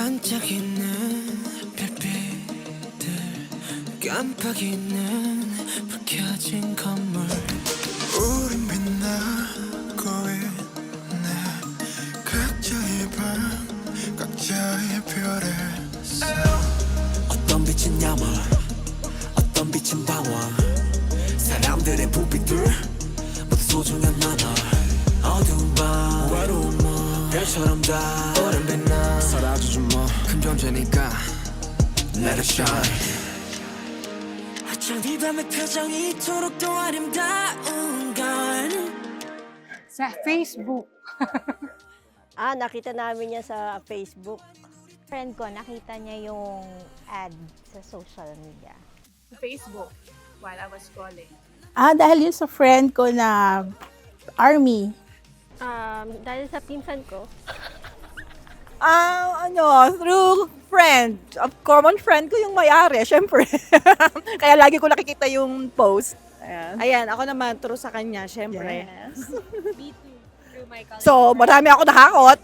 반짝이는 별빛들 깜빡이는 불 켜진 건물 우린 빛나고 있네 각자의 방 각자의 별에 어떤 빛은 야망 어떤 빛은 방황 사람들의 부비들 모두 소중한 나눠 어두운 밤 외로운 밤 별처럼 다 오랜 빛나 사라지지 뭐큰 존재니까 Let it shine 어쩜 이 밤의 표정이 이토록 또 아름다운 건 Sa Facebook. Nakita namin niya sa Facebook. Friend ko, nakita niya yung ad sa social media. Facebook while I was scrolling. Dahil yun sa friend ko na army. Dahil sa pinsan ko. Through friend. Of common friend ko yung may-ari, syempre. Kaya lagi ko nakikita yung post. Ayan, ako naman, true sa kanya, syempre. Me too. Through my college. So, marami ako nakakot.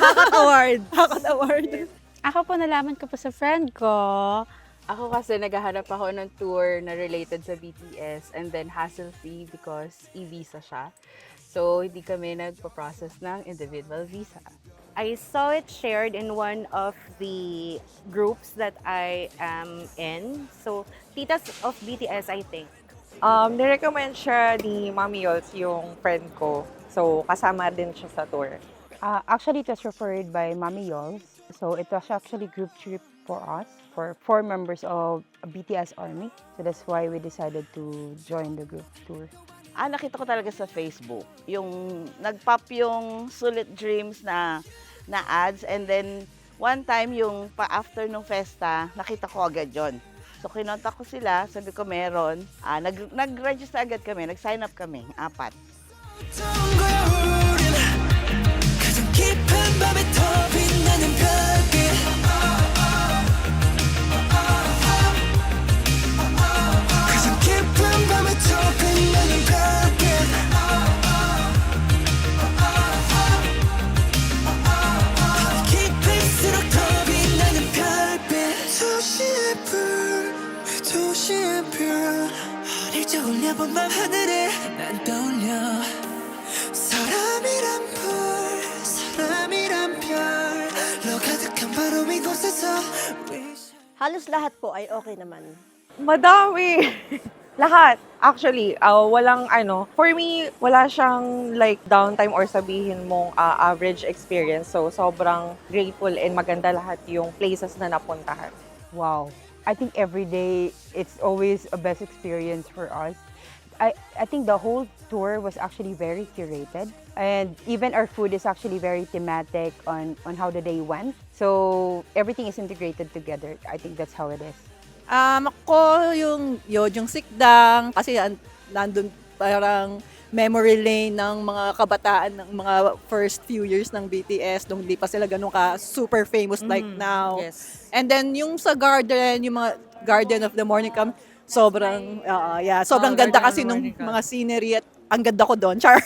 Hakot award. Hakot award. Ako po nalaman ko po sa friend ko. Ako kasi naghahanap ako ng tour na related sa BTS and then hassle-free because e-visa siya. So, hindi kami nagpa-process ng individual visa. I saw it shared in one of the groups that I am in. So, Titas of BTS, I think. Nirecommend siya ni Mami Yols, yung friend ko. So, kasama din siya sa tour. Actually, it was referred by Mami Yols. So, it was actually group trip for us, for 4 members of BTS Army. So, that's why we decided to join the group tour. Nakita ko talaga sa Facebook. Yung nag-pop yung Sulit Dreams na ads. And then, one time, yung pa-after nung festa, nakita ko agad yon. So, kinontak ko sila. Sabi ko, meron. Nag-register agad kami. Nag-sign up kami. 4. 어떤 거야 우린 가장 깊은 밤에 더 빛나는 별빛 가장 깊은 밤에 더 빛나는 별빛 깊을수록 더 빛나는 별빛 도시의 불 도시의 별 어릴 적 올려본 밤 하늘에 난 떠올려 사람이란 별로 가득한 바로 이곳에서 Halos lahat po ay okay naman. Madami! Lahat. Actually, walang for me, wala siyang like downtime or sabihin mong average experience. So, sobrang grateful and maganda lahat yung places na napuntahan. Wow. I think every day, it's always a best experience for us. I think the whole tour was actually very curated. And even our food is actually very thematic on how the day went. So everything is integrated together. I think that's how it is. Ako yung Yojong Sikdang kasi nandun parang memory lane ng mga kabataan ng mga first few years ng BTS nung di pa sila ganun ka super famous like now. Yes. And then yung sa garden, yung mga Garden of the Morning Come, sobrang sobrang ganda kasi nung mga scenery at ang ganda ko doon, char.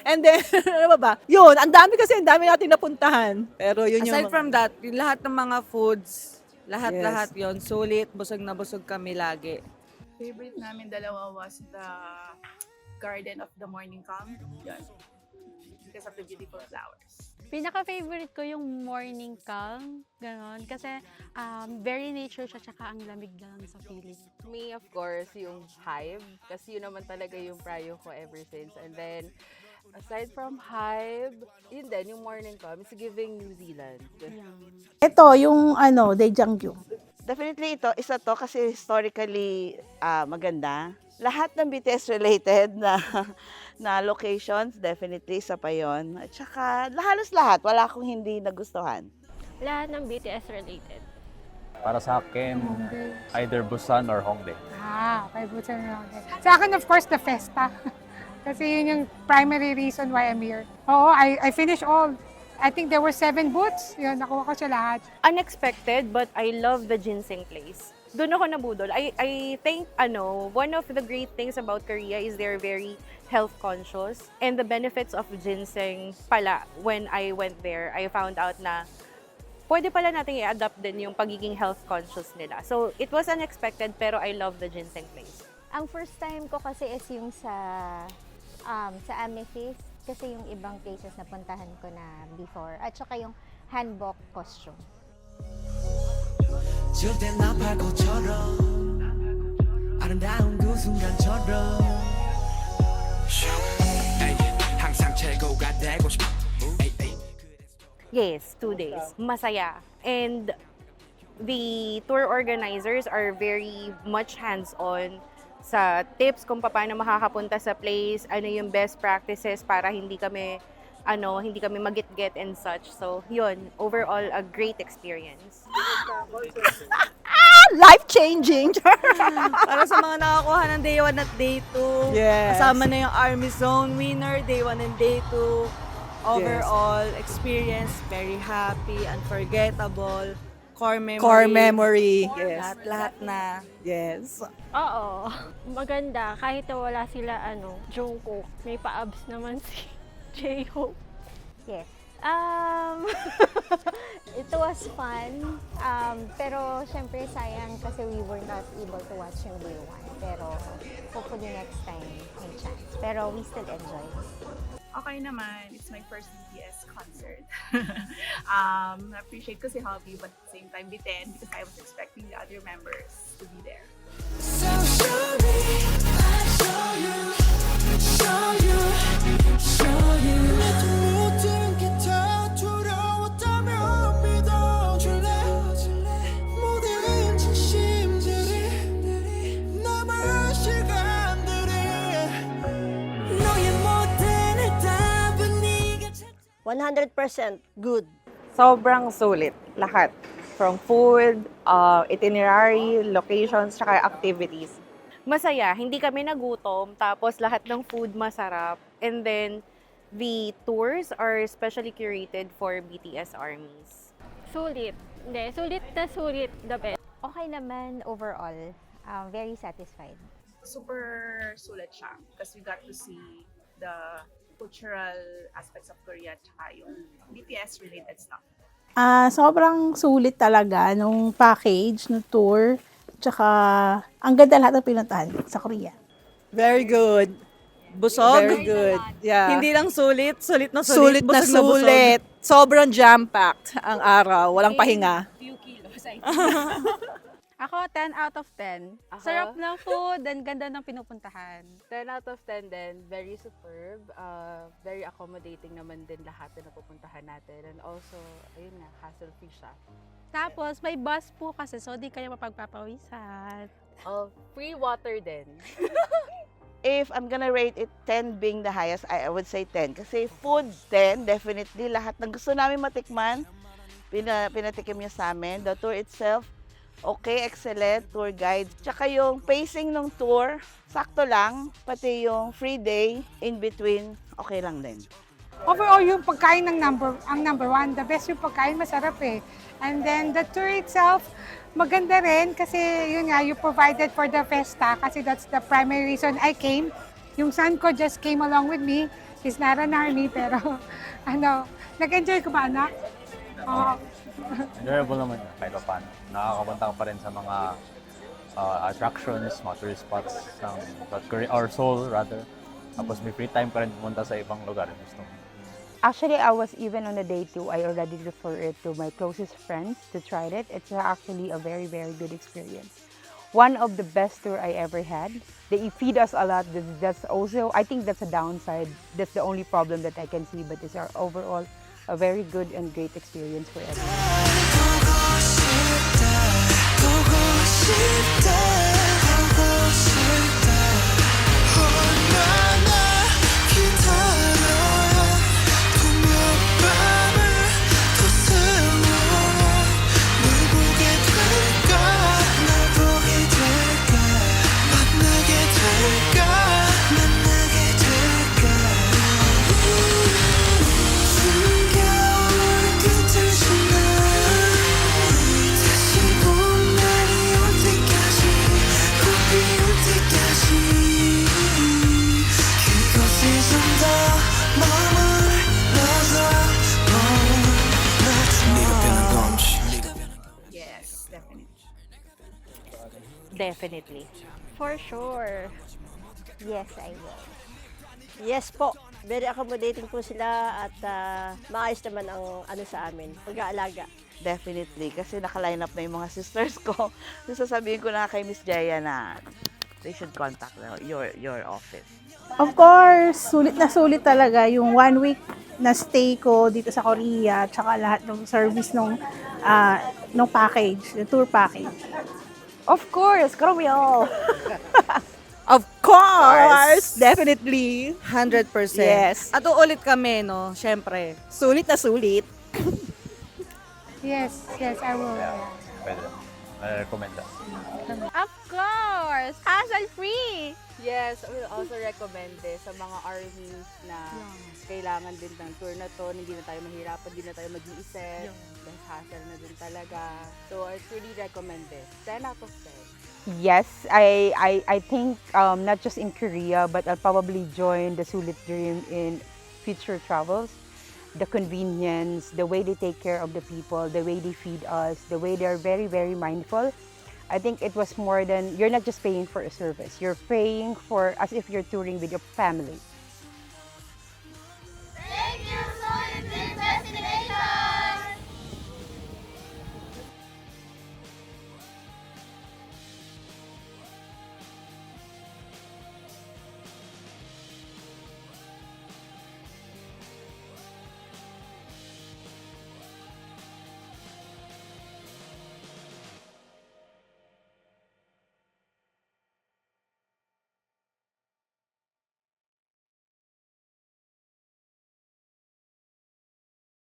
And then, ano ba? Yun, ang dami natin napuntahan. Pero yun yung... Aside from that, yung lahat ng mga foods, lahat yon sulit, busog na busog kami lagi. Favorite namin dalawa was the Garden of the Morning Calm. Yun. Because of the beautiful flowers. Pinaka-favorite ko yung morning calm, ganon. Kasi very nature siya, tsaka ang lamig lang sa feeling. Me, of course, yung Hive. Kasi yun naman talaga yung prayo ko ever since. And then, aside from Hive, yun din, yung morning calm is giving New Zealand. Ito, yung Daejeongju. Definitely ito, isa to kasi historically maganda. Lahat ng BTS related na locations, definitely isa pa yun. At saka halos lahat, wala akong hindi nagustuhan. Lahat ng BTS related. Para sa akin, either Busan or Hongdae. Okay, Busan na okay. Sa akin, of course, the Festa. Kasi yun yung primary reason why I'm here. Oo, I finished all. I think there were 7 booths. Yun, nakuha ko siya lahat. Unexpected, but I love the ginseng place. Doon ako nabudol. I think, one of the great things about Korea is they're very health conscious. And the benefits of ginseng pala, when I went there, I found out na pwede pala natin i-adapt din yung pagiging health conscious nila. So, it was unexpected, pero I love the ginseng place. Ang first time ko kasi is yung sa Amethyst, kasi yung ibang places na puntahan ko na before, at saka yung hanbok costume. 줄땐 나팔꽃처럼 아름다운 그 순간처럼 항상 최고가 되고 싶어 Yes, 2 days. Masaya. And the tour organizers are very much hands-on sa tips kung paano makakapunta sa place, ano yung best practices para hindi kami magit-get and such. So, yun, overall, a great experience. Life-changing! Para sa mga nakakuha ng day 1 at day 2. Yes. Kasama na yung Army Zone winner, day 1 and day 2. Overall experience, very happy, unforgettable, core memory. Core memory. Yes. Lahat na. Yes. Oo. Maganda. Kahit na wala sila, Jungkook. May pa-abs naman si J-Hope. Yes. It was fun. Pero syempre sayang kasi we were not able to watch yung day 1. Pero hopefully next time may chance. Pero we still enjoy. Okay naman. It's my first BTS concert. I appreciate ko si Hobby, but at the same time, Biten, because I was expecting the other members to be there. So show me, I'll show you 내 모든 게 다 돌아왔다면 믿어줄래 모든 진심들이 남은 시간들이 너의 모든 100% good. Sobrang sulit. Lahat. From food, itinerary, locations, tsaka activities. Masaya, hindi kami nagutom, tapos lahat ng food masarap. And then, the tours are specially curated for BTS armies. Sulit. Hindi, sulit na sulit. The best. Okay naman overall. Very satisfied. Super sulit siya because we got to see the cultural aspects of Korea tsaka yung BTS related stuff. Sobrang sulit talaga nung package, nung tour, tsaka ang ganda lahat ng pinuntahan sa Korea. Very good. Busog. Very good. Yeah. Hindi lang sulit, sulit na Sulit sulit, na busog busog. sulit. Sobrang jam-packed ang araw. Walang pahinga. Few kilos, I Ako, 10 out of 10. Sarap ng food and ganda ng pinupuntahan. 10 out of 10 din. Very superb. Very accommodating naman din lahat na napupuntahan natin. And also, ayun nga, hassle-free siya. Tapos, may bus po kasi, so di kayo mapagpapawisan. Free water din. If I'm gonna rate it 10 being the highest, I would say 10. Kasi food, 10, definitely. Lahat ng gusto namin matikman, pinatikim niya sa amin. The tour itself, okay, excellent, tour guide. Tsaka yung pacing ng tour, sakto lang. Pati yung free day, in between, okay lang din. Overall, yung pagkain ang number one. The best yung pagkain, masarap eh. And then the tour itself, maganda rin kasi yun nga, you provided for the festa kasi that's the primary reason I came. Yung son ko just came along with me. He's not an army, pero nag-enjoy ko ba, anak? Enjoyable naman yun, kahit pa paano. Nakakapunta ka pa rin sa mga attractions, mga tourist spots ng South Korea, or Seoul rather. Tapos may free time pa rin pumunta sa ibang lugar. Gusto mo. Actually, I was even on the day 2, I already referred it to my closest friends to try it. It's actually a very, very good experience. One of the best tour I ever had. They feed us a lot. That's also, I think that's a downside. That's the only problem that I can see, but it's overall a very good and great experience for everyone. 다시 봄날이 올 때까지 definitely. For sure. Yes, I will. Yes po. Very accommodating po sila at maayos naman ang ano sa amin, pag-aalaga. Definitely, kasi naka-line up na yung mga sisters ko. So, sasabihin ko na kay Miss Jaya na they should contact your office. Of course, sulit na sulit talaga yung 1 week na stay ko dito sa Korea, tsaka lahat ng service nung package, the tour package. Of course, Kromyo! Of course! Definitely. 100%. Yes. At uulit kami, no? Siyempre. Sulit na sulit. Yes, I will. Pwede. Recommend that. Of course! Hassle-free! Yes, I will also recommend this sa mga armies na kailangan din ng tour na to, hindi na tayo mahirapan, hindi na tayo mag-iisip, less hassle na din talaga. So, I truly recommend this. 10 out of 10. Yes, I think not just in Korea, but I'll probably join the Sulit Dream in future travels. The convenience, the way they take care of the people, the way they feed us, the way they're very, very mindful. I think it was more than, you're not just paying for a service, you're paying for as if you're touring with your family.